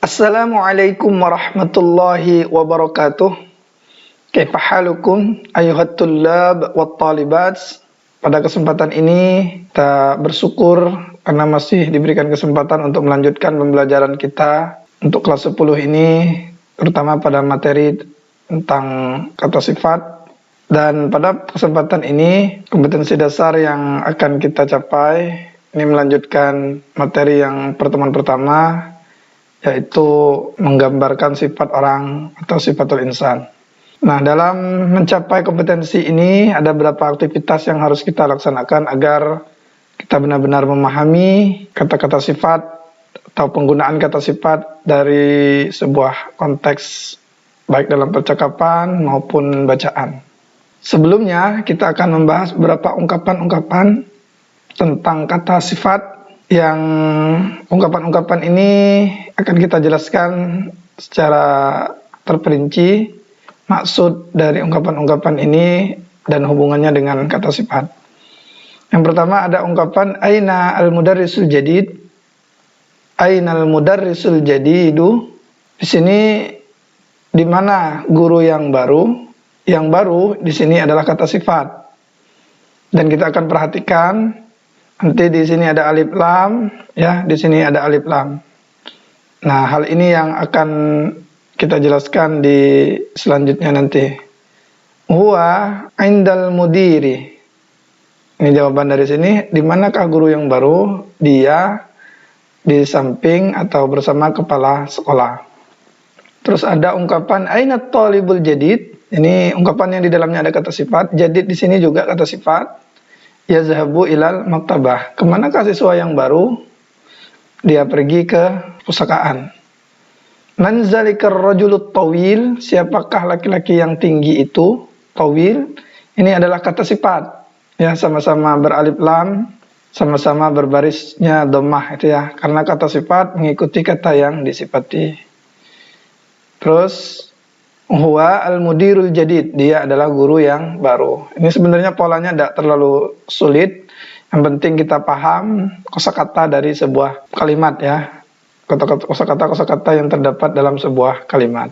Assalamualaikum warahmatullahi wabarakatuh. Kaifa halukum ayuhat tullab wat talibat. Pada kesempatan ini kita bersyukur karena masih diberikan kesempatan untuk melanjutkan pembelajaran kita untuk kelas 10 ini, terutama pada materi tentang kata sifat. Dan pada kesempatan ini kompetensi dasar yang akan kita capai ini melanjutkan materi yang pertemuan pertama, yaitu menggambarkan sifat orang atau sifatul insan. Nah, dalam mencapai kompetensi ini ada beberapa aktivitas yang harus kita laksanakan agar kita benar-benar memahami kata-kata sifat atau penggunaan kata sifat dari sebuah konteks baik dalam percakapan maupun bacaan. Sebelumnya kita akan membahas beberapa ungkapan-ungkapan tentang kata sifat yang ungkapan-ungkapan ini akan kita jelaskan secara terperinci maksud dari ungkapan-ungkapan ini dan hubungannya dengan kata sifat. Yang pertama ada ungkapan aina al-mudarrisul jadid. Aina al-mudarrisul jadidu. Di sini di mana guru yang baru? Yang baru di sini adalah kata sifat. Dan kita akan perhatikan nanti di sini ada alif lam, ya, di sini ada alif lam. Nah, hal ini yang akan kita jelaskan di selanjutnya nanti. Huwa indal mudiri. Ini jawaban dari sini. Di manakah guru yang baru? Dia di samping atau bersama kepala sekolah. Terus ada ungkapan aina talibul jadid. Ini ungkapan yang di dalamnya ada kata sifat. Jadid di sini juga kata sifat. Yazhabu ilal maktabah. Kemanakah siswa yang baru? Dia pergi ke pustakaan. Man zalikar rajulut tawil. Siapakah laki-laki yang tinggi itu? Tawil. Ini adalah kata sifat. Ya, sama-sama beralif lam, sama-sama berbarisnya dhammah itu ya. Karena kata sifat mengikuti kata yang disifati. Terus huwa al-mudirul jadid, dia adalah guru yang baru. Ini sebenarnya polanya tidak terlalu sulit. Yang penting kita paham kosakata dari sebuah kalimat ya. Kosakata yang terdapat dalam sebuah kalimat.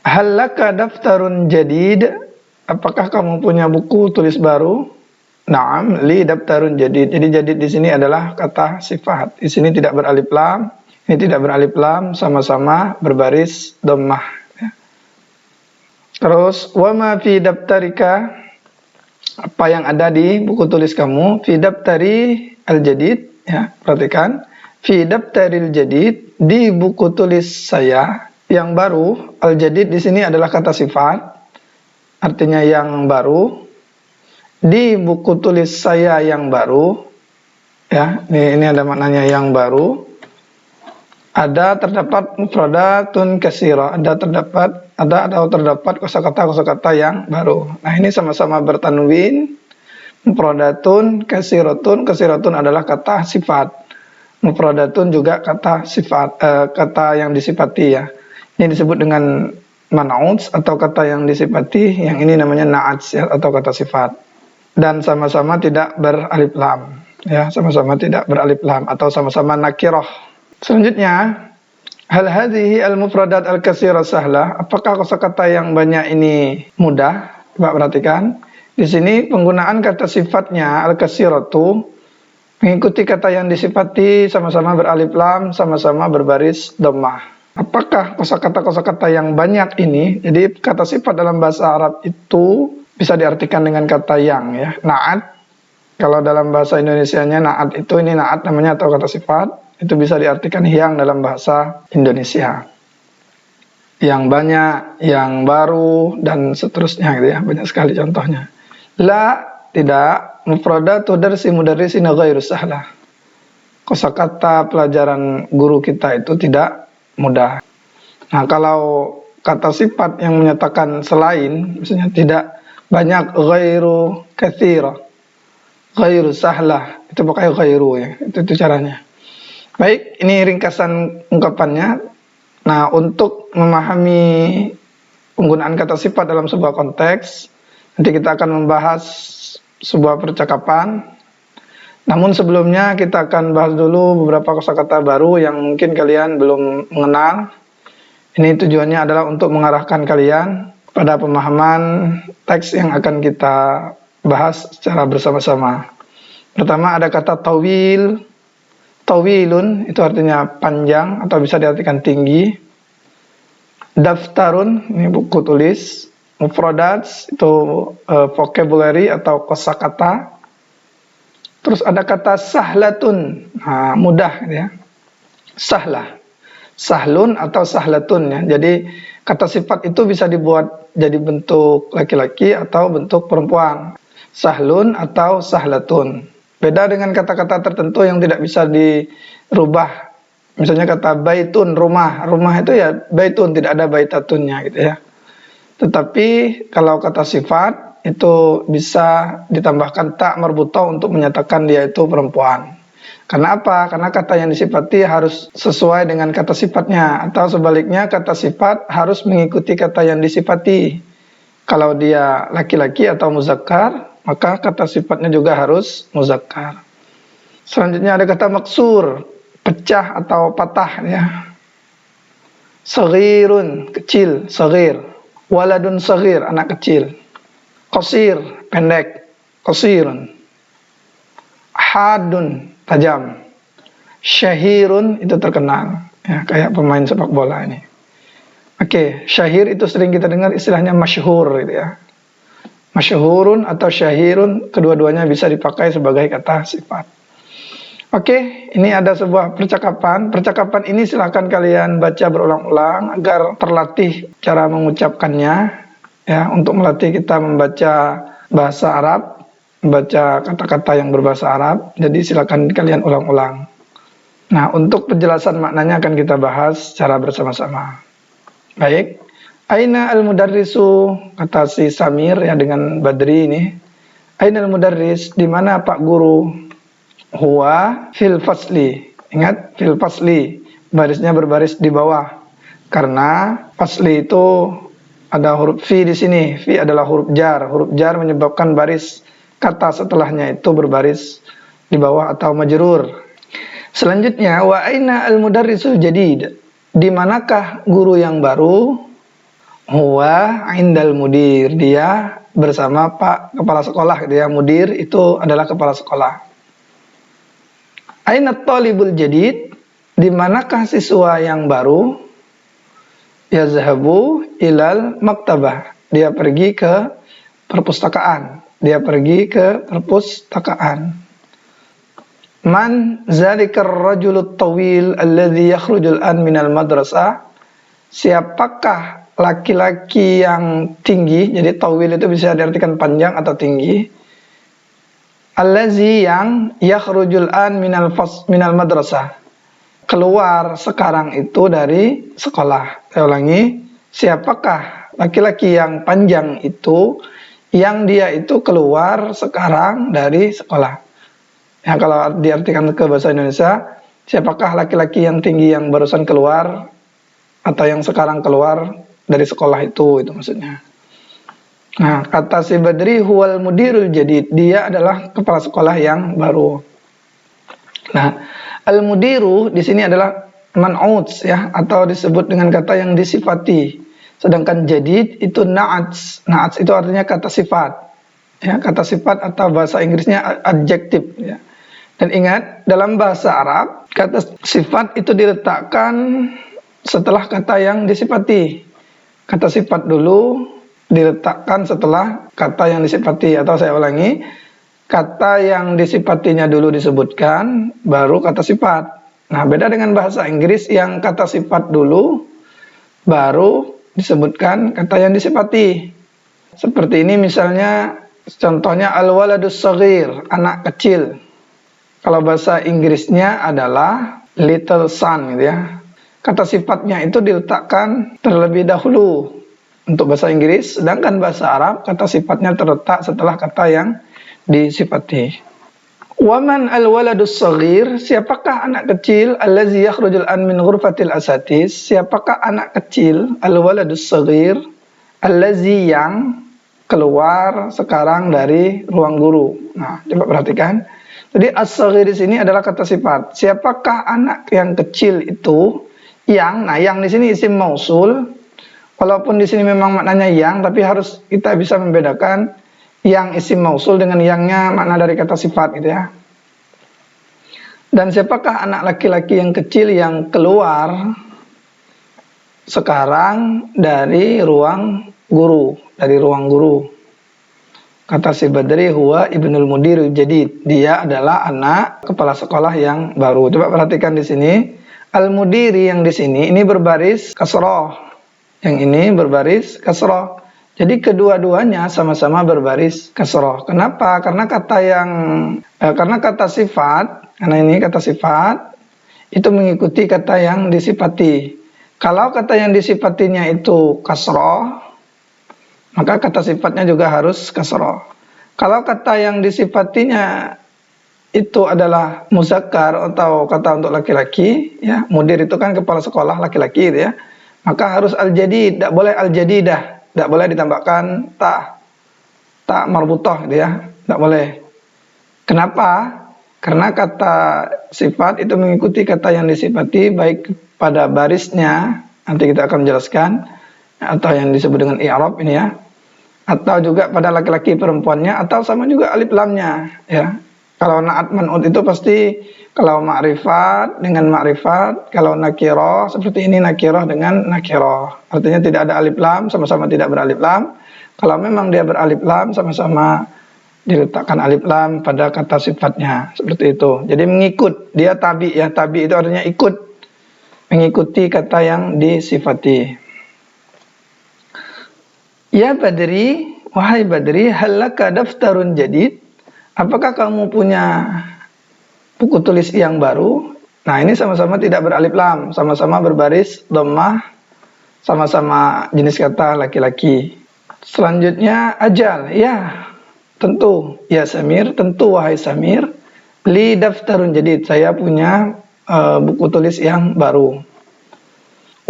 Hal laka daftarun jadid? Apakah kamu punya buku tulis baru? Naam, li daftarun jadid. Jadi jadid di sini adalah kata sifat. Di sini tidak beralif lam, ini tidak beralif lam, sama-sama berbaris dhammah. Terus wama fi daftarika, apa yang ada di buku tulis kamu? Fi daftari al-jadid, ya, perhatikan. Fi daftaril jadid, di buku tulis saya yang baru. Al-jadid di sini adalah kata sifat, artinya yang baru. Di buku tulis saya yang baru, ya, ini ada maknanya yang baru. Ada terdapat mufradatun katsira, ada terdapat kosakata yang baru. Nah, ini sama-sama bertanwin. Mufradatun kasiratun adalah kata sifat. Mufradatun juga kata sifat, kata yang disifati ya. Ini disebut dengan man'uts atau kata yang disifati, yang ini namanya na'ats ya, atau kata sifat. Dan sama-sama tidak beralif lam, ya, sama-sama tidak beralif lam atau sama-sama nakirah. Selanjutnya, hal hadhihi al-mufradat al-katsira sahlah. Apakah kosakata yang banyak ini mudah? Coba perhatikan. Di sini penggunaan kata sifatnya al-katsiratu mengikuti kata yang disifati, sama-sama beralif lam, sama-sama berbaris dhammah. Apakah kosakata-kosakata yang banyak ini? Jadi kata sifat dalam bahasa Arab itu bisa diartikan dengan kata yang ya. Na'at. Kalau dalam bahasa Indonesianya na'at itu, ini na'at namanya atau kata sifat. Itu bisa diartikan yang dalam bahasa Indonesia. Yang banyak, yang baru, dan seterusnya gitu ya. Banyak sekali contohnya. La, tidak. Mufradatu darsi mudarrisina ghairu sahlah. Kosakata pelajaran guru kita itu tidak mudah. Nah, kalau kata sifat yang menyatakan selain, misalnya tidak banyak, ghairu katsira, ghairu sahlah, itu pakai ghairu ya. Itu caranya. Baik, ini ringkasan ungkapannya. Nah, untuk memahami penggunaan kata sifat dalam sebuah konteks, nanti kita akan membahas sebuah percakapan Namun sebelumnya kita akan bahas dulu beberapa kosakata baru yang mungkin kalian belum mengenal. Ini tujuannya adalah untuk mengarahkan kalian pada pemahaman teks yang akan kita bahas secara bersama-sama. Pertama ada kata tawil. Tawilun itu artinya panjang atau bisa diartikan tinggi. Daftarun ini buku tulis. Mufradats itu vocabulary atau kosakata. Terus ada kata sahlatun, mudah ya. Sahlah, sahlun atau sahlatun ya. Jadi kata sifat itu bisa dibuat jadi bentuk laki-laki atau bentuk perempuan. Sahlun atau sahlatun. Beda dengan kata-kata tertentu yang tidak bisa dirubah. Misalnya kata baitun, rumah. Rumah itu ya baitun, tidak ada baitatunnya gitu ya. Tetapi kalau kata sifat itu bisa ditambahkan tak marbuta untuk menyatakan dia itu perempuan. Karena apa? Karena kata yang disifati harus sesuai dengan kata sifatnya, atau sebaliknya kata sifat harus mengikuti kata yang disifati. Kalau dia laki-laki atau muzakkar, maka kata sifatnya juga harus muzakkar. Selanjutnya ada kata maksur, pecah atau patah ya. Saghirun, kecil, saghir. Waladun saghir, anak kecil. Qasir, pendek, qasirun. Hadun, tajam. Syahirun, itu terkenal. Ya, kayak pemain sepak bola ini. Oke, syahir itu sering kita dengar istilahnya masyhur gitu ya. Masyhurun atau syahirun, kedua-duanya bisa dipakai sebagai kata sifat. Oke, ini ada sebuah percakapan. Percakapan ini silahkan kalian baca berulang-ulang agar terlatih cara mengucapkannya. Ya, untuk melatih kita membaca bahasa Arab, membaca kata-kata yang berbahasa Arab. Jadi silakan kalian ulang-ulang. Nah, untuk penjelasan maknanya akan kita bahas secara bersama-sama. Baik. Aina al-mudarrisu, kata si Samir ya dengan Badri ini. Aina al-mudarris, di mana Pak Guru? Huwa fil fasli. Ingat, fil fasli. Barisnya berbaris di bawah. Karena fasli itu ada huruf fi di sini. Fi adalah huruf jar. Huruf jar menyebabkan baris kata setelahnya itu berbaris di bawah atau majrur. Selanjutnya wa aina al-mudarrisul jadid? Di manakah guru yang baru? Huwa indal mudir. Dia bersama Pak kepala sekolah. Dia mudir itu adalah kepala sekolah. Aina talibul jadid? Di manakah siswa yang baru? Yazhabu ilal maktabah. Dia pergi ke perpustakaan. Dia pergi ke perpustakaan. Man zalikar rajulut tawil alladhi yakhrujul an minal madrasah? Siapakah laki-laki yang tinggi? Jadi tawil itu bisa diartikan panjang atau tinggi. Allazi yang yakhrujul an minal madrasah. Keluar sekarang itu dari sekolah. Saya ulangi, siapakah laki-laki yang panjang itu yang dia itu keluar sekarang dari sekolah? Ya, kalau diartikan ke bahasa Indonesia, siapakah laki-laki yang tinggi yang barusan keluar atau yang sekarang keluar dari sekolah itu maksudnya. Nah, kata si Badri huwal mudirul jadid, dia adalah kepala sekolah yang baru. Nah, al-mudiru di sini adalah man'uts ya, atau disebut dengan kata yang disifati. Sedangkan jadid itu na'ats. Na'ats itu artinya kata sifat. Ya, kata sifat atau bahasa Inggrisnya adjektif ya. Dan ingat, dalam bahasa Arab, kata sifat itu diletakkan setelah kata yang disifati. Kata sifat dulu diletakkan setelah kata yang disifati, atau saya ulangi, kata yang disifatinya dulu disebutkan, baru kata sifat. Nah, beda dengan bahasa Inggris yang kata sifat dulu, baru disebutkan kata yang disifati. Seperti ini misalnya, contohnya al-waladus saghir, anak kecil. Kalau bahasa Inggrisnya adalah little son gitu ya. Kata sifatnya itu diletakkan terlebih dahulu untuk bahasa Inggris, sedangkan bahasa Arab kata sifatnya terletak setelah kata yang disifati. Waman al-waladus saghir, siapakah anak kecil allazi yakhrujul an min ghurfatil asatis? Siapakah anak kecil al-waladus saghir allazi yang keluar sekarang dari ruang guru? Nah, coba perhatikan. Jadi as-saghir di sini adalah kata sifat. Siapakah anak yang kecil itu? Yang di sini isim mausul. Walaupun di sini memang maknanya yang, tapi harus kita bisa membedakan yang isim mausul dengan yangnya makna dari kata sifat gitu ya. Dan siapakah anak laki-laki yang kecil yang keluar sekarang dari ruang guru, Kata si Badri, huwa ibnul mudir jadid. Dia adalah anak kepala sekolah yang baru. Coba perhatikan di sini. Al-mudiri yang di sini ini berbaris kasroh. Yang ini berbaris kasroh. Jadi kedua-duanya sama-sama berbaris kasroh. Kenapa? Karena kata sifat, karena ini kata sifat itu mengikuti kata yang disifati. Kalau kata yang disifatinya itu kasroh, maka kata sifatnya juga harus kasroh. Kalau kata yang disifatinya itu adalah muzakkar atau kata untuk laki-laki, ya, mudir itu kan kepala sekolah laki-laki gitu ya, maka harus al-jadid, tidak boleh al-jadidah, tidak boleh ditambahkan ta marbutah gitu ya, tidak boleh. Kenapa? Karena kata sifat itu mengikuti kata yang disifati baik pada barisnya, nanti kita akan menjelaskan, atau yang disebut dengan i'rab ini ya, atau juga pada laki-laki perempuannya, atau sama juga alif lamnya ya. Kalau na'at man'ut itu pasti kalau ma'rifat dengan ma'rifat, kalau nakirah seperti ini nakirah dengan nakirah. Artinya tidak ada alif lam, sama-sama tidak beralif lam. Kalau memang dia beralif lam, sama-sama diletakkan alif lam pada kata sifatnya, seperti itu. Jadi mengikut, dia tabi ya, tabi itu artinya ikut, mengikuti kata yang disifati. Ya Badri, wahai Badri, halaka daftarun jadid? Apakah kamu punya buku tulis yang baru? Nah, ini sama-sama tidak beralif lam, sama-sama berbaris dhammah, sama-sama jenis kata laki-laki. Selanjutnya ajal, ya tentu, ya Samir, tentu wahai Samir, li daftarun jadid, saya punya buku tulis yang baru.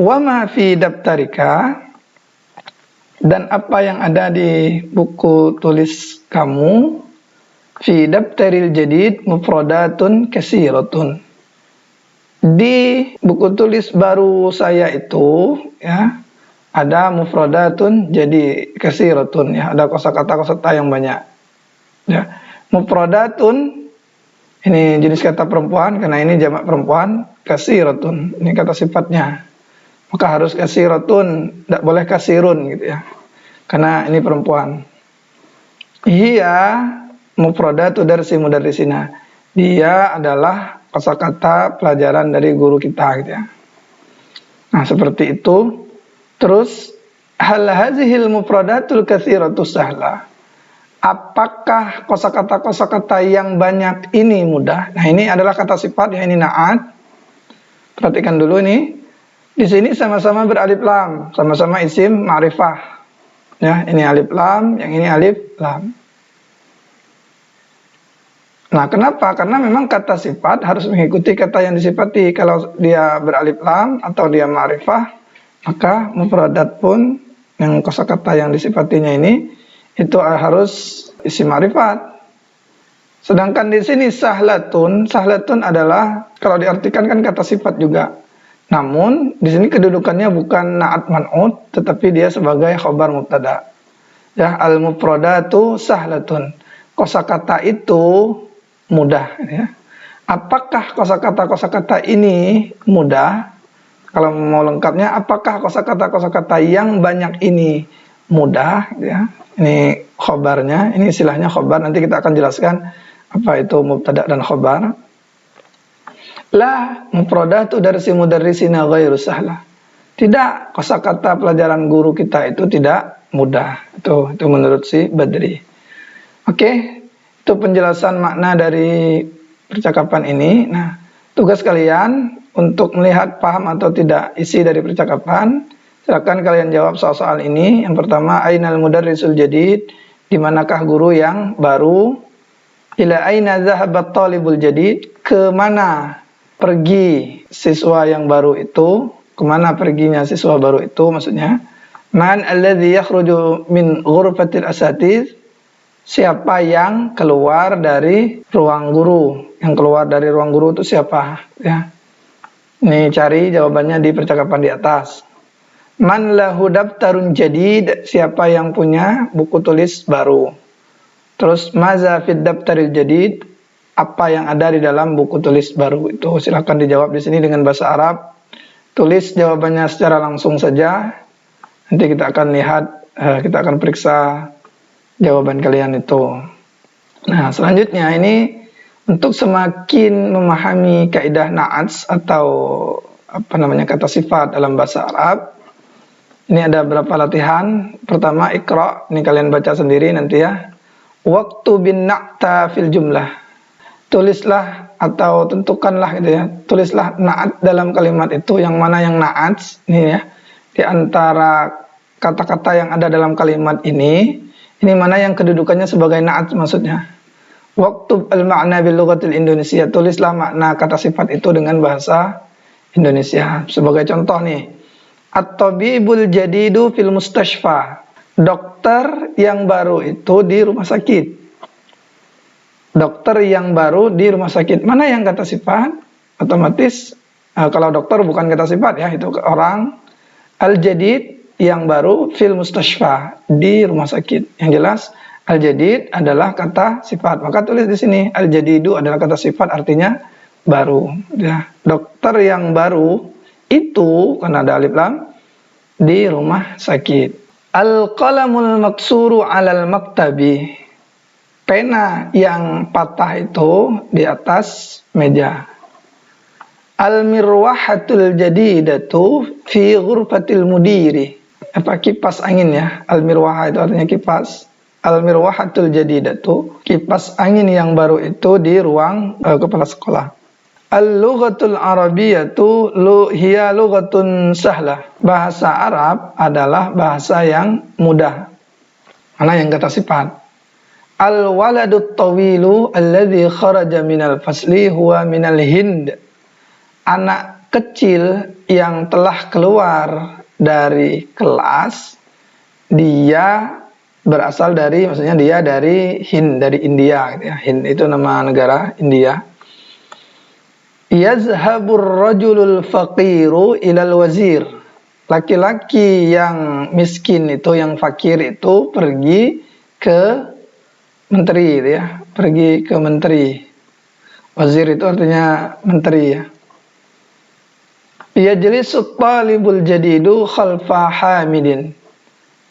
Wa ma fi daftarika, dan apa yang ada di buku tulis kamu, fi daftaril jadid mufradatun kasiratun. Di buku tulis baru saya itu ya ada mufradatun jadi kasiratun ya, ada kosakata yang banyak. Ya. Mufradatun ini jenis kata perempuan karena ini jamak perempuan, kasiratun ini kata sifatnya. Maka harus kasiratun, tidak boleh kasirun gitu ya. Karena ini perempuan. Hiya mufradatu darsi mudarrisina. Dia adalah kosakata pelajaran dari guru kita gitu ya. Nah, seperti itu. Terus hal hazihil mufradatul katsiratu sahla. Apakah kosakata yang banyak ini mudah? Nah, ini adalah kata sifat ya, ini na'at. Perhatikan dulu ini. Di sini sama-sama beralif lam, sama-sama isim ma'rifah. Ya, ini alif lam, yang ini alif lam. Nah, kenapa? Karena memang kata sifat harus mengikuti kata yang disifati. Kalau dia beralif lam atau dia ma'rifah, maka mufradat pun yang kosakata yang disifatinya ini itu harus isim ma'rifat. Sedangkan di sini sahlatun adalah kalau diartikan kan kata sifat juga. Namun di sini kedudukannya bukan na'at man'ut, tetapi dia sebagai khobar mubtada. Ya, al-mufradatu sahlatun. Kosakata itu mudah ya. Apakah kosakata ini mudah? Kalau mau lengkapnya, apakah kosakata yang banyak ini mudah ya? Ini khobarnya, ini istilahnya khobar, nanti kita akan jelaskan apa itu mubtada dan khobar. La mufradatu darsi mudarrisina ghairu sahlah. Tidak, kosakata pelajaran guru kita itu tidak mudah. Itu menurut si Badri. Oke, itu penjelasan makna dari percakapan ini. Nah, tugas kalian untuk melihat paham atau tidak isi dari percakapan. Silakan kalian jawab soal-soal ini. Yang pertama, ainal mudarrisul jadid? Di manakah guru yang baru? Ila aina zahabat talibul jadid? Kemana pergi siswa yang baru itu? Kemana perginya siswa baru itu maksudnya? Man alladhi yakhruju min ghurfatil asatiz? siapa yang keluar dari ruang guru. Yang keluar dari ruang guru itu siapa? Ya. Ini cari jawabannya di percakapan di atas. Man lahu daftarun jadid, siapa yang punya buku tulis baru. Terus maza fid daftaril jadid, apa yang ada di dalam buku tulis baru itu. Silakan dijawab di sini dengan bahasa Arab. Tulis jawabannya secara langsung saja. Nanti kita akan lihat, kita akan periksa jawaban kalian itu. Nah, selanjutnya ini untuk semakin memahami kaidah na'ats atau kata sifat dalam bahasa Arab. Ini ada beberapa latihan. Pertama, iqra, ini kalian baca sendiri nanti ya. Waktu bin na'ta fil jumlah. Tulislah atau tentukanlah gitu ya. Tulislah na'at dalam kalimat itu, yang mana yang na'ats ini ya. Di antara kata-kata yang ada dalam kalimat ini mana yang kedudukannya sebagai na'at maksudnya. Waktu al-ma'na bil lughatil Indonesia, tulislah makna kata sifat itu dengan bahasa Indonesia. Sebagai contoh nih, at-tabibul jadidu fil mustashfa, dokter yang baru itu di rumah sakit. Dokter yang baru di rumah sakit. Mana yang kata sifat? Otomatis kalau dokter bukan kata sifat ya, itu orang. Al-jadid yang baru fil mustashfa, di rumah sakit. Yang jelas al-jadid adalah kata sifat. Maka tulis di sini al-jadidu adalah kata sifat, artinya baru. Ya. Dokter yang baru itu karena ada alif lam di rumah sakit. Al-qalamul maksuru 'alal maktabi. Pena yang patah itu di atas meja. Al-mirwahatul jadidatu fi ghurfatil mudiri. Kipas angin ya. Al-mirwah itu artinya kipas. Al-mirwahatul jadidatu, kipas angin yang baru itu di ruang kepala sekolah. Al-lughatul arabiyyatu hiya lughatun sahlah. Bahasa Arab adalah bahasa yang mudah. Mana yang kata sifat? Al-waladut tawilu alladhi kharaja minal fasli huwa minal Hind. Anak kecil yang telah keluar dari kelas, dia berasal dari, maksudnya dia dari Hind, dari India gitu ya. Hind itu nama negara India. Yazhabur rajulul faqiru ilal wazir. Laki-laki yang miskin itu, yang fakir itu pergi ke menteri gitu ya, pergi ke menteri. Wazir itu artinya menteri ya. Yajlisu talibul jadidu khalfa hamidin.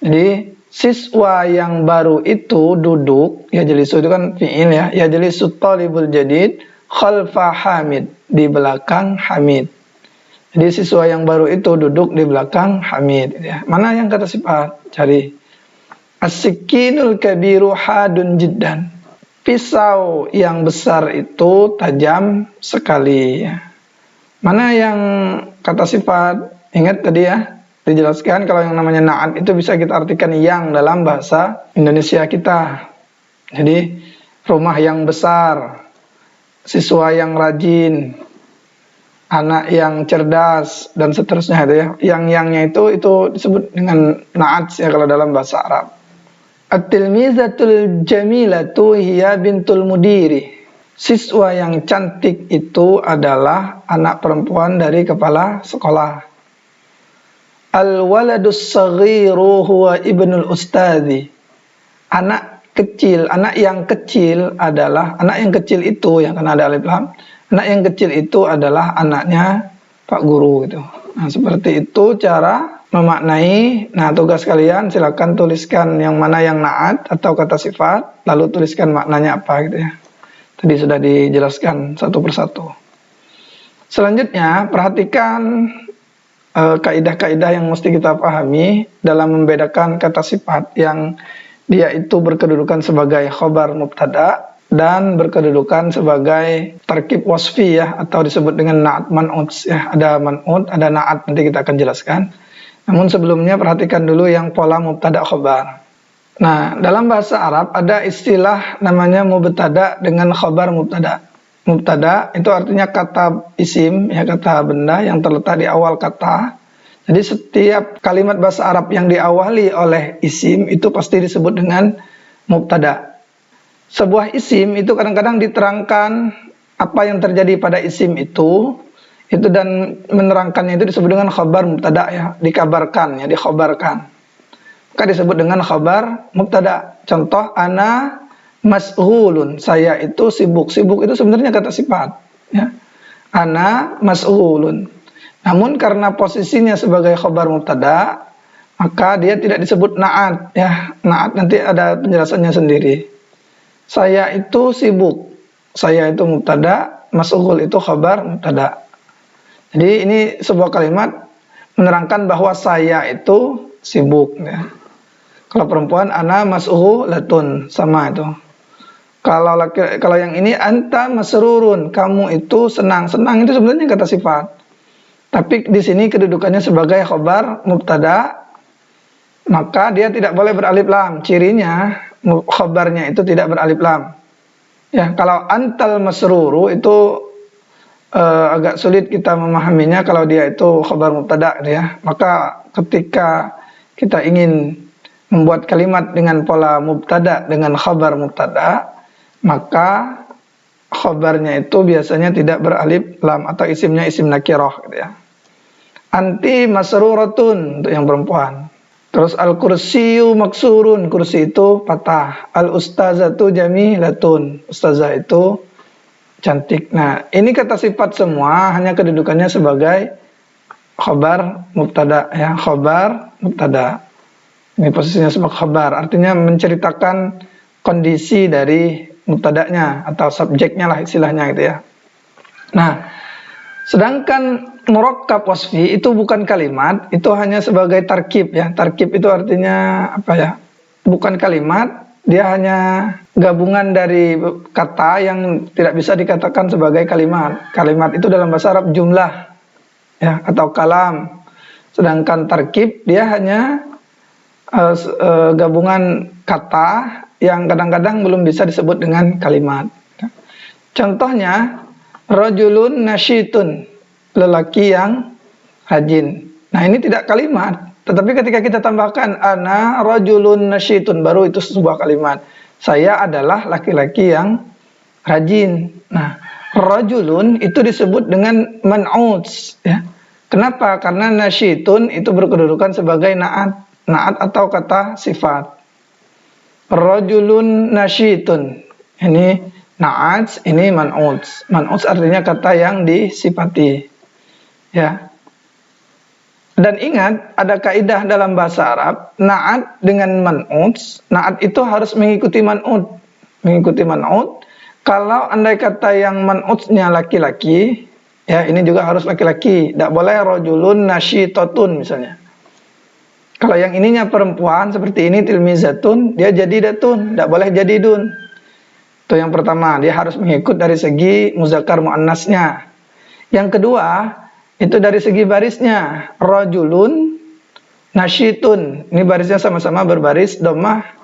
Jadi siswa yang baru itu duduk, yajlisu itu kan fi'il ya. Yajlisu talibul jadid khalfa hamid, di belakang Hamid. Jadi siswa yang baru itu duduk di belakang Hamid ya. Mana yang kata sifat? Cari. As-sikinul kabiru hadun jiddan. Pisau yang besar itu tajam sekali ya. Mana yang kata sifat? Ingat tadi ya, dijelaskan kalau yang namanya na'at itu bisa kita artikan yang dalam bahasa Indonesia kita. Jadi rumah yang besar, siswa yang rajin, anak yang cerdas, dan seterusnya itu ya. Yang-yangnya itu disebut dengan na'at ya kalau dalam bahasa Arab. At-tilmizatul jamilatu hiya bintul mudiri. Siswa yang cantik itu adalah anak perempuan dari kepala sekolah. Al-waladus saghiru huwa ibnul ustadzi. Anak kecil, anak yang kecil adalah, anak yang kecil itu yang kena ada alif lam. Anak yang kecil itu adalah anaknya Pak Guru gitu. Nah, seperti itu cara memaknai. Nah, tugas kalian silakan tuliskan yang mana yang na'at atau kata sifat, lalu tuliskan maknanya apa gitu ya. Tadi sudah dijelaskan satu persatu. Selanjutnya, perhatikan kaidah-kaidah yang mesti kita pahami dalam membedakan kata sifat yang dia itu berkedudukan sebagai khobar mubtada dan berkedudukan sebagai tarkib wasfi ya, atau disebut dengan na'at man'ut ya. Ada man'ut, ada na'at, nanti kita akan jelaskan. Namun sebelumnya perhatikan dulu yang pola mubtada khobar. Nah, dalam bahasa Arab ada istilah namanya mubtada dengan khabar mubtada. Mubtada itu artinya kata isim, ya, kata benda yang terletak di awal kata. Jadi setiap kalimat bahasa Arab yang diawali oleh isim itu pasti disebut dengan mubtada. sebuah isim itu kadang-kadang diterangkan apa yang terjadi pada isim itu dan menerangkannya itu disebut dengan khabar mubtada ya, dikabarkan ya, dikhabarkan. Maka disebut dengan khabar mubtada. Contoh ana mas'ulun, saya itu sibuk. Sibuk itu sebenarnya kata sifat ya. Ana mas'ulun. Namun karena posisinya sebagai khabar mubtada, maka dia tidak disebut na'at ya. Na'at nanti ada penjelasannya sendiri. Saya itu sibuk. Saya itu mubtada, mas'ul itu khabar mubtada. Jadi ini sebuah kalimat menerangkan bahwa saya itu sibuk ya. Kalau perempuan ana mas'ulatun, sama itu. Kalau yang ini anta masrurun, kamu itu senang. Senang itu sebenarnya kata sifat. Tapi di sini kedudukannya sebagai khabar mubtada, maka dia tidak boleh beralif lam. Cirinya khabarnya itu tidak beralif lam. Ya, kalau antal masruru itu agak sulit kita memahaminya kalau dia itu khabar mubtada ya. Maka ketika kita ingin membuat kalimat dengan pola mubtada dengan khabar mubtada, maka khabarnya itu biasanya tidak beralif lam atau isimnya isim nakirah gitu ya. Anti masruratun untuk yang perempuan. Terus al-kursiyu maksurun, kursi itu patah. Al-ustazatu jamilatun, ustazah itu cantik. Nah, ini kata sifat semua, hanya kedudukannya sebagai khabar mubtada ya, khabar mubtada. Ini posisinya sebagai khabar, artinya menceritakan kondisi dari mubtada'nya atau subjeknya lah istilahnya gitu ya. Nah, sedangkan murakkab wasfi itu bukan kalimat, itu hanya sebagai tarkib ya. Tarkib itu artinya apa ya? Bukan kalimat, dia hanya gabungan dari kata yang tidak bisa dikatakan sebagai kalimat. Kalimat itu dalam bahasa Arab jumlah ya, atau kalam. Sedangkan tarkib dia hanya gabungan kata yang kadang-kadang belum bisa disebut dengan kalimat. Contohnya rajulun nasyitun, lelaki yang rajin. Nah, ini tidak kalimat, tetapi ketika kita tambahkan ana rajulun nasyitun, baru itu sebuah kalimat. Saya adalah laki-laki yang rajin. Nah, rajulun itu disebut dengan man'uts ya. Kenapa? Karena nasyitun itu berkedudukan sebagai na'at. Na'at atau kata sifat. Rajulun nasyitun, ini na'at, ini man'uts. Man'uts artinya kata yang disifati ya. Dan ingat, ada kaidah dalam bahasa Arab, na'at dengan man'uts. Na'at itu harus mengikuti man'ut. Mengikuti man'ut. Kalau andai kata yang man'utsnya laki-laki, ya ini juga harus laki-laki. Tidak boleh rajulun nasyitatun misalnya. Kalau yang ininya perempuan seperti ini tilmizatun, dia jadi datun, tidak boleh jadi dun. Itu yang pertama, dia harus mengikut dari segi muzakkar muannasnya. Yang kedua, itu dari segi barisnya. Rajulun nasyitun. Ini barisnya sama-sama berbaris dhammah.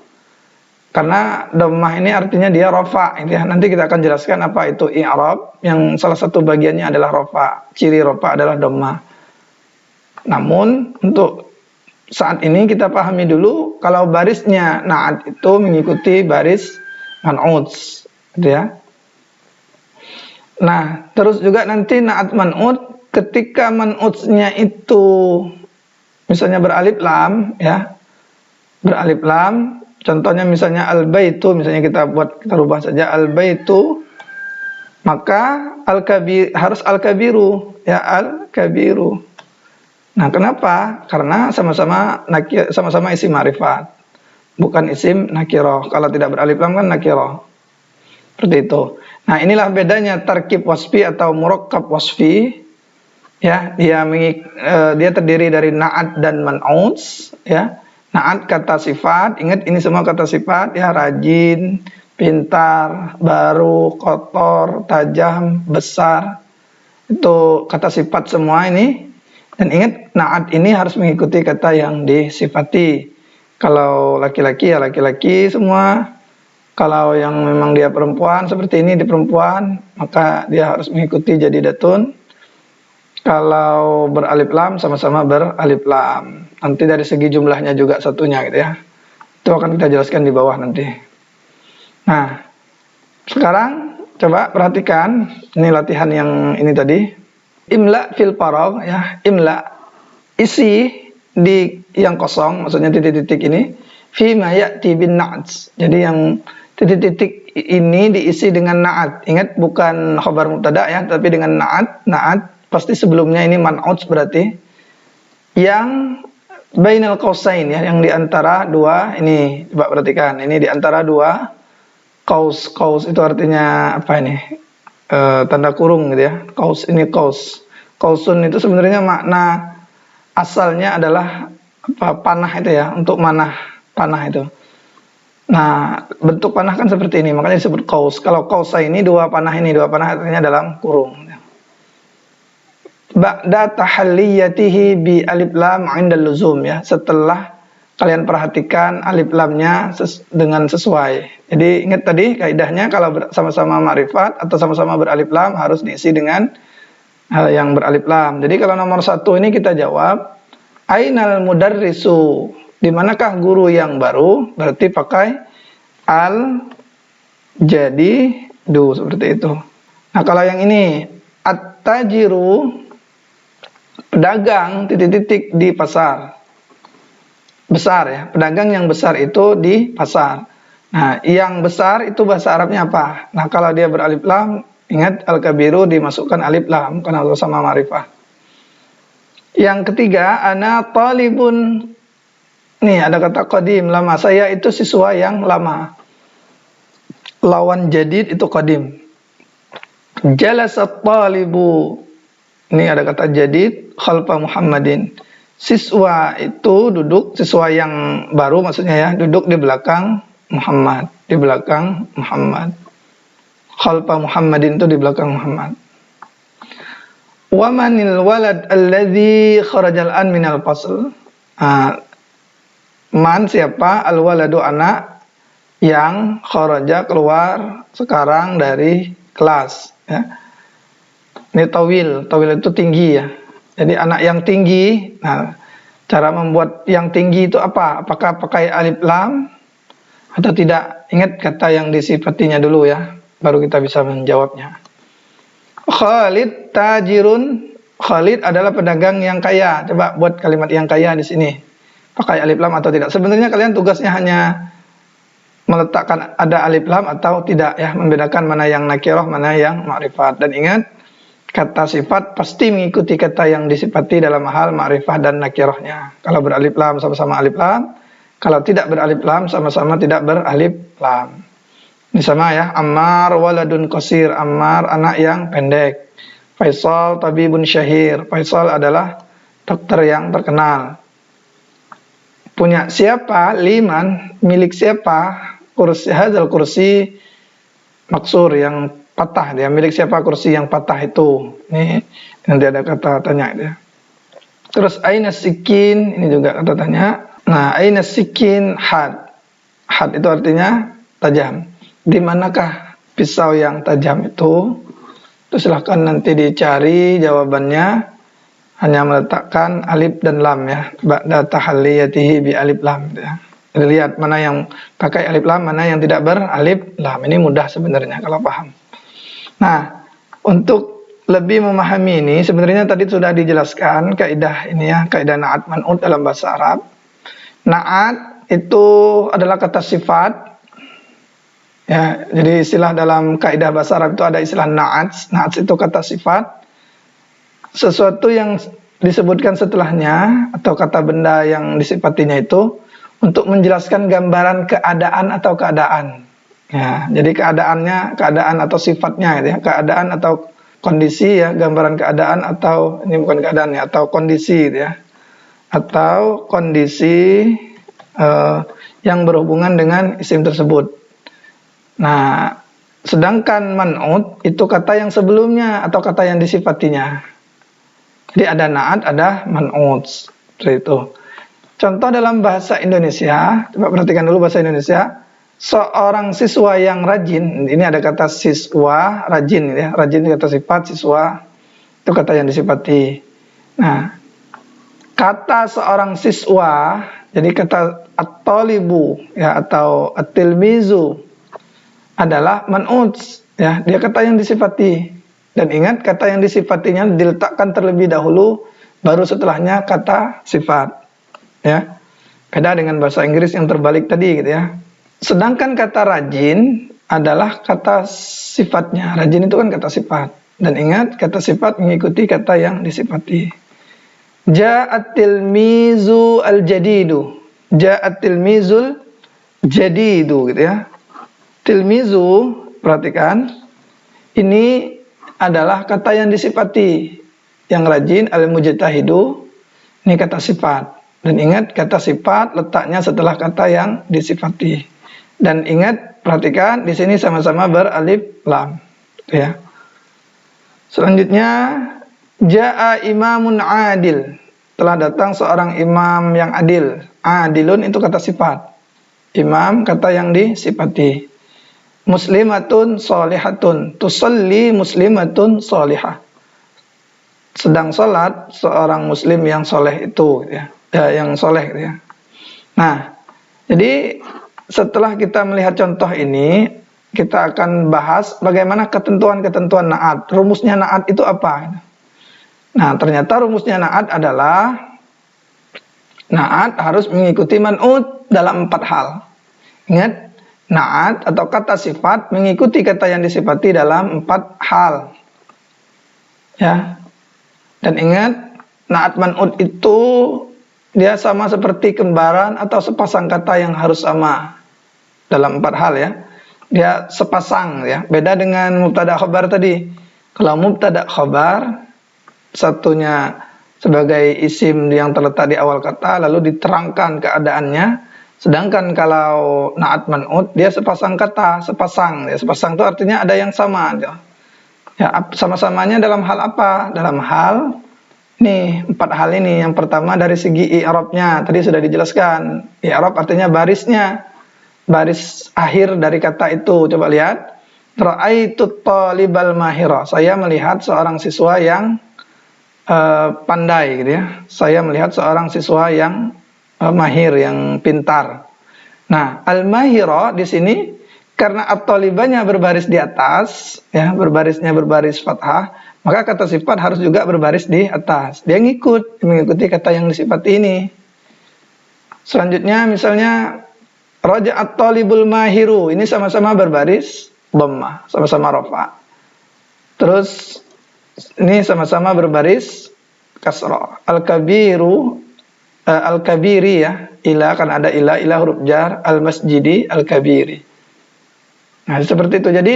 Karena dhammah ini artinya dia rafa. Nanti kita akan jelaskan apa itu i'rab, yang salah satu bagiannya adalah rafa. Ciri rafa adalah dhammah. Namun untuk saat ini kita pahami dulu kalau barisnya na'at itu mengikuti baris man'uts gitu ya. Nah, terus juga nanti na'at man'ut ketika man'utsnya itu misalnya beralif lam ya. Beralif lam, contohnya misalnya al-baitu, misalnya kita rubah saja al-baitu, maka harus al-kabiru ya, al-kabiru. Nah, kenapa? Karena sama-sama isim ma'rifat, bukan isim nakirah. Kalau tidak beralif lam kan nakirah. Seperti itu. Nah, inilah bedanya tarkib wasfi atau murakkab wasfi. Ya, dia terdiri dari na'at dan man'uts. Ya, na'at kata sifat. Ingat ini semua kata sifat. Ya, rajin, pintar, baru, kotor, tajam, besar. Itu kata sifat semua ini. Dan ingat, na'at ini harus mengikuti kata yang disifati. Kalau laki-laki ya laki-laki semua. Kalau yang memang dia perempuan seperti ini di perempuan, maka dia harus mengikuti jadi datun. Kalau beralif lam sama-sama beralif lam. Nanti dari segi jumlahnya juga satunya gitu ya. Itu akan kita jelaskan di bawah nanti. Nah, Sekarang coba perhatikan, ini latihan yang ini tadi. Imla fil faragh ya, imla isi di yang kosong, maksudnya titik-titik ini fi ma ya'ti bin na'at. Jadi yang titik-titik ini diisi dengan na'at. Ingat bukan khabar mubtada ya, tapi dengan na'at. Na'at pasti sebelumnya ini man'ut berarti. Yang bainal qausain ya, yang di antara dua ini, coba perhatikan, ini di antara dua qaus. Qaus itu artinya apa ini? Tanda kurung gitu ya. Qaus ini qaus. Qausun itu sebenarnya makna asalnya adalah apa, panah itu ya, untuk manah panah itu. Nah, bentuk panah kan seperti ini, makanya disebut qaus. Kalau qausa ini dua panah artinya dalam kurung. Ba'da tahalliyatihi bi alif lam 'inda luzum ya, setelah kalian perhatikan alif lamnya dengan sesuai. Jadi ingat tadi kaidahnya kalau sama-sama ma'rifat atau sama-sama beralif lam harus diisi dengan hal yang beralif lam. Jadi kalau nomor 1 ini kita jawab ainal mudarrisu, di manakah guru yang baru, berarti pakai al jadi du seperti itu. Nah, kalau yang ini at-tajiru, pedagang titik-titik di pasar. Besar ya, pedagang yang besar itu di pasar. Nah, yang besar itu bahasa Arabnya apa? Nah, kalau dia beralif lam, ingat al-kabiru dimasukkan alif lam karena sama ma'rifah. Yang ketiga, ana talibun. Nih ada kata qadim, lama. Saya itu siswa yang lama. Lawan jadid itu qadim. Jalasat talibu. Ini ada kata jadid, khalfa Muhammadin. Siswa itu duduk, siswa yang baru maksudnya ya, duduk di belakang Muhammad, di belakang Muhammad. Khalfa Muhammadin itu di belakang Muhammad. Wa manil walad alladzi kharajal an minal fasl. Man siapa? Al waladu anak yang kharaja keluar sekarang dari kelas ya. Ini tawil itu tinggi ya. Jadi anak yang tinggi. Nah, cara membuat yang tinggi itu apa? Apakah pakai alif lam atau tidak? Ingat kata yang disifatinya dulu ya, baru kita bisa menjawabnya. Khalid tajirun. Khalid adalah pedagang yang kaya. Coba buat kalimat yang kaya di sini. Pakai alif lam atau tidak? Sebenarnya kalian tugasnya hanya meletakkan ada alif lam atau tidak ya, membedakan mana yang nakirah, mana yang ma'rifat. Dan ingat, kata sifat pasti mengikuti kata yang disifati dalam hal ma'rifah dan nakirahnya. Kalau beralif lam sama-sama alif lam, kalau tidak beralif lam sama-sama tidak beralif lam. Ini sama ya, Ammar waladun qasir, Ammar anak yang pendek. Faisal tabibun syahir, Faisal adalah dokter yang terkenal. Punya siapa? Liman, milik siapa? Kursi hadzal kursi maksur yang patah, dia milik siapa kursi yang patah itu. Ini nanti ada kata tanya dia. Terus aina sikin, ini juga kata tanya. Nah, aina sikin had. Had itu artinya tajam. Di manakah pisau yang tajam itu? Itu silahkan nanti dicari jawabannya. Hanya meletakkan alif dan lam ya. Ba'da tahalliyatihi bi alif lam ya. Jadi lihat mana yang pakai alif lam, mana yang tidak beralif lam. Ini mudah sebenarnya kalau paham. Nah, untuk lebih memahami ini, sebenarnya tadi sudah dijelaskan kaidah ini ya, kaidah na'at man'ut dalam bahasa Arab. Na'at itu adalah kata sifat. Ya, jadi istilah dalam kaidah bahasa Arab itu ada istilah na'at. Na'at itu kata sifat. Sesuatu yang disebutkan setelahnya atau kata benda yang disifatinya itu untuk menjelaskan gambaran keadaan atau keadaan. Ya, jadi keadaan atau sifatnya gitu ya, keadaan atau kondisi ya, gambaran keadaan atau ini bukan keadaan ya, atau kondisi gitu ya. Atau kondisi yang berhubungan dengan isim tersebut. Nah, sedangkan man'ut itu kata yang sebelumnya atau kata yang disifatinya. Jadi ada na'at, ada man'ut. Seperti itu. Contoh dalam bahasa Indonesia, coba perhatikan dulu bahasa Indonesia. Seorang siswa yang rajin, ini ada kata siswa, rajin ya, rajin itu kata sifat, siswa itu kata yang disifati. Nah, kata seorang siswa, jadi kata at-talibu ya atau at-tilmizu. adalah man'ut, ya, dia kata yang disifati. Dan ingat, kata yang disifatinya diletakkan terlebih dahulu, baru setelahnya kata sifat, ya. Beda dengan bahasa Inggris yang terbalik tadi, gitu ya. Sedangkan kata rajin adalah kata sifatnya. Rajin itu kan kata sifat. Dan ingat, kata sifat mengikuti kata yang disifati. Ja'at tilmizu al-jadidu. Ja'at tilmizul jadidu, gitu ya. Tilmizu, perhatikan, ini adalah kata yang disifati. Yang rajin, al-mujtahidu, ini kata sifat. Dan ingat, kata sifat letaknya setelah kata yang disifati. Dan ingat, perhatikan, di sini sama-sama beralif lam, ya. Selanjutnya, ja'a imamun adil. Telah datang seorang imam yang adil. Adilun itu kata sifat. Imam kata yang disifati. Muslimatun solihatun. Tusalli muslimatun solihah. Sedang sholat seorang muslim yang soleh itu, ya. Yang soleh, gitu ya. Nah, jadi setelah kita melihat contoh ini, kita akan bahas bagaimana ketentuan-ketentuan na'at. Rumusnya na'at itu apa? Nah, ternyata rumusnya na'at adalah na'at harus mengikuti man'ut dalam 4 hal. Ingat, na'at atau kata sifat mengikuti kata yang disifati dalam 4 hal. Ya. Dan ingat, na'at man'ut itu dia sama seperti kembaran atau sepasang kata yang harus sama dalam 4 hal, ya. Dia sepasang, ya. Beda dengan mubtada khabar tadi. Kalau mubtada khabar, satunya sebagai isim yang terletak di awal kata lalu diterangkan keadaannya. Sedangkan kalau na'at man'ut dia sepasang kata, sepasang. Ya, sepasang itu artinya ada yang sama. Ya, sama-samanya dalam hal apa? Dalam hal nih, 4 hal ini. Yang pertama dari segi i'rabnya, tadi sudah dijelaskan. I'rab artinya barisnya, baris akhir dari kata itu. Coba lihat. Ra'aitu talibal mahira. Saya melihat seorang siswa yang pandai, gitu ya. Saya melihat seorang siswa yang mahir, yang pintar. Nah, al-mahira di sini karena at-talibanya berbaris di atas, ya, berbarisnya berbaris fathah, maka kata sifat harus juga berbaris di atas. Dia mengikuti kata yang disifati ini. Selanjutnya misalnya raja'at talibul mahiru, ini sama-sama berbaris dhammah, sama-sama rafa. Terus ini sama-sama berbaris kasrah. Al-kabiru al-kabiri, ya, ila kan ada ila huruf jar, al-masjidi al-kabiri. Nah, seperti itu. Jadi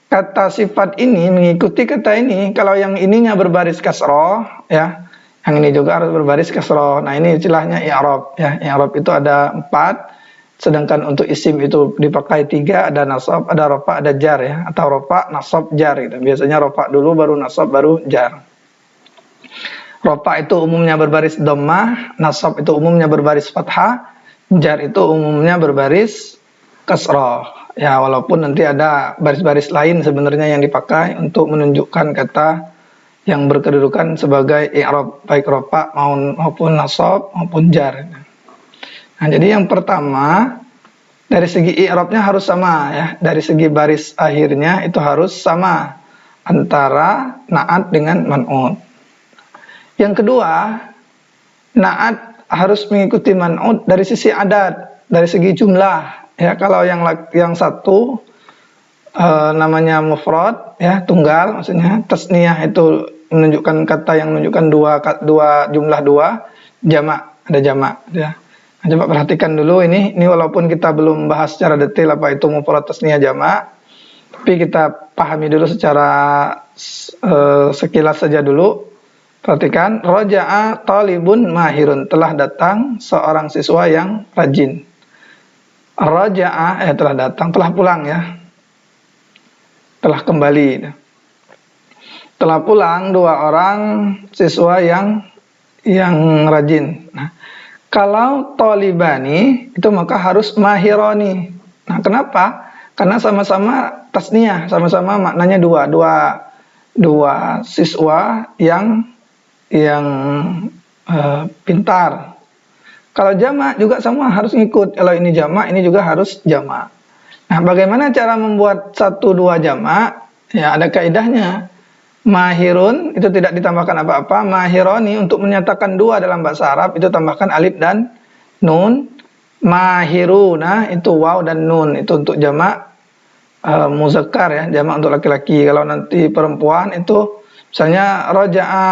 kata sifat ini mengikuti kata ini. Kalau yang ininya berbaris kasrah, ya, yang ini juga harus berbaris kasrah. Nah, ini istilahnya i'rab, ya. I'rab itu ada 4, sedangkan untuk isim itu dipakai 3, ada nasab, ada rafa, ada jar, ya, atau rafa, nasab, jar, gitu. Biasanya rafa dulu, baru nasab, baru jar. Rafa itu umumnya berbaris dhammah, nasab itu umumnya berbaris fathah, jar itu umumnya berbaris kasrah. Ya, walaupun nanti ada baris-baris lain sebenarnya yang dipakai untuk menunjukkan kata yang berkedudukan sebagai i'rab, baik rafa maupun nasab maupun jar. Nah, jadi yang pertama dari segi i'rabnya harus sama, ya. Dari segi baris akhirnya itu harus sama antara na'at dengan man'ut. Yang kedua, na'at harus mengikuti man'ut dari sisi adat, dari segi jumlah. Ya, kalau yang satu namanya mufrad, ya, tunggal, maksudnya tasniyah itu menunjukkan kata yang menunjukkan dua jumlah dua, jamak, ada jamak, ya. Nah, coba perhatikan dulu ini walaupun kita belum bahas secara detail apa itu mufrad, tasniyah, jamak, tapi kita pahami dulu secara sekilas saja dulu. Perhatikan, raja'a talibun mahirun, telah datang seorang siswa yang rajin. Raja'a telah datang, telah pulang, ya. Telah kembali. Telah pulang 2 orang siswa yang rajin. Nah, kalau talibani itu maka harus mahironi. Nah, kenapa? Karena sama-sama tasniyah, sama-sama maknanya dua siswa yang pintar. Kalau jamak juga sama harus ngikut. Kalau ini jamak, ini juga harus jamak. Nah, bagaimana cara membuat 1-2 jamak? Ya, ada kaidahnya. Mahirun itu tidak ditambahkan apa-apa. Mahironi untuk menyatakan dua dalam bahasa Arab itu tambahkan alif dan nun. Mahiruna itu waw dan nun, itu untuk jamak muzakkar ya, jamak untuk laki-laki. Kalau nanti perempuan itu misalnya raja'a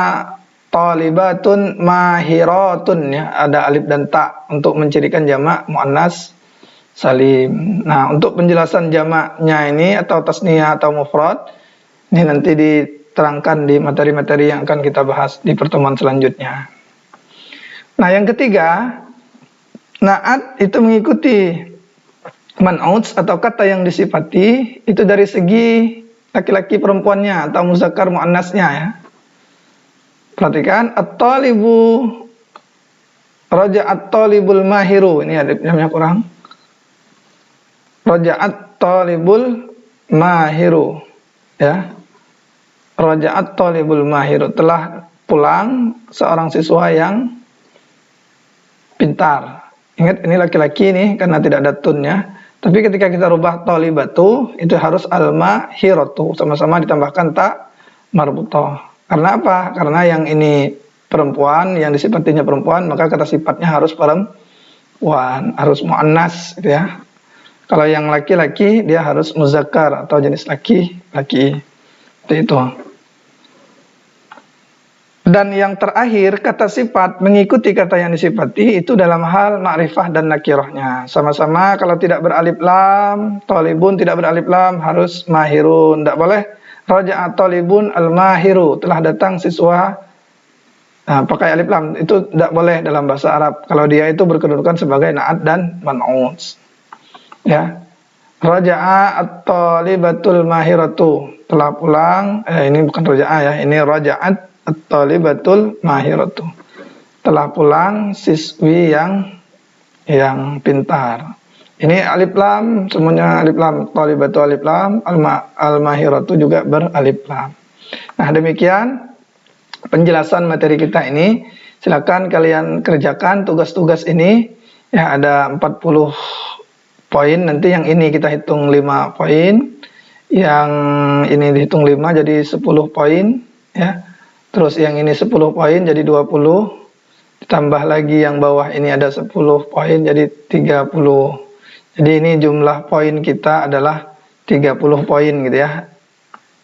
talibatun mahiratun ya, ada alif dan ta untuk mencirikan jamak muannas salim. Nah, untuk penjelasan jamaknya ini atau tasniyah atau mufrad ini nanti diterangkan di materi-materi yang akan kita bahas di pertemuan selanjutnya. Nah, yang ketiga, na'at itu mengikuti man'uts atau kata yang disifati itu dari segi laki-laki perempuannya atau muzakkar muannasnya ya. Perhatikan, at-talibu raja'at talibul mahiru. Ini ada namanya kurang. Raja'at talibul mahiru ya. Raja'at talibul mahiru, telah pulang seorang siswa yang pintar. Ingat ini laki-laki nih karena tidak ada tunnya. Tapi ketika kita rubah talibatu itu harus al-mahiratu, sama-sama ditambahkan ta marbutah. Karena apa? Karena yang ini perempuan, yang disifatinya perempuan, maka kata sifatnya harus perempuan, harus muannas gitu ya. Kalau yang laki-laki dia harus muzakkar atau jenis laki-laki. Seperti itu. Dan yang terakhir, kata sifat mengikuti kata yang disifati itu dalam hal ma'rifah dan nakirahnya. Sama-sama kalau tidak beralif lam, talibun tidak beralif lam, harus mahirun. Tidak boleh raja'a talibun al-mahiru, telah datang siswa pakai alif lam. Itu tidak boleh dalam bahasa Arab. Kalau dia itu berkedudukan sebagai na'at dan man'uts. Ya. Raja'a at-talibatul mahiratu, telah pulang. Ini bukan raja'a ya, ini raja'at at-talibatul mahiratu, telah pulang siswi yang pintar. Ini alif lam, semuanya alif lam. Talibatu alif lam, al-mahiratu juga beralif lam. Nah, demikian penjelasan materi kita ini. Silakan kalian kerjakan tugas-tugas ini. Ya, ada 40 poin. Nanti yang ini kita hitung 5 poin. Yang ini dihitung 5 jadi 10 poin ya. Terus yang ini 10 poin jadi 20. Ditambah lagi yang bawah ini ada 10 poin jadi 30. Jadi ini jumlah poin kita adalah 30 poin gitu ya.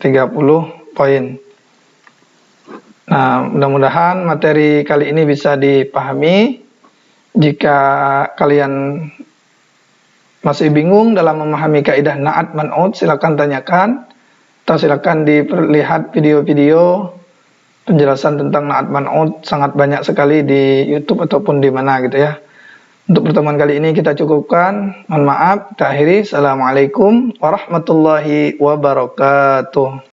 30 poin. Nah, mudah-mudahan materi kali ini bisa dipahami. Jika kalian masih bingung dalam memahami kaidah na'at man'ut, silakan tanyakan atau silakan dilihat video-video penjelasan tentang na'at man'ut, sangat banyak sekali di YouTube ataupun di mana gitu ya. Untuk pertemuan kali ini kita cukupkan. Mohon maaf, kita akhiri. Assalamualaikum warahmatullahi wabarakatuh.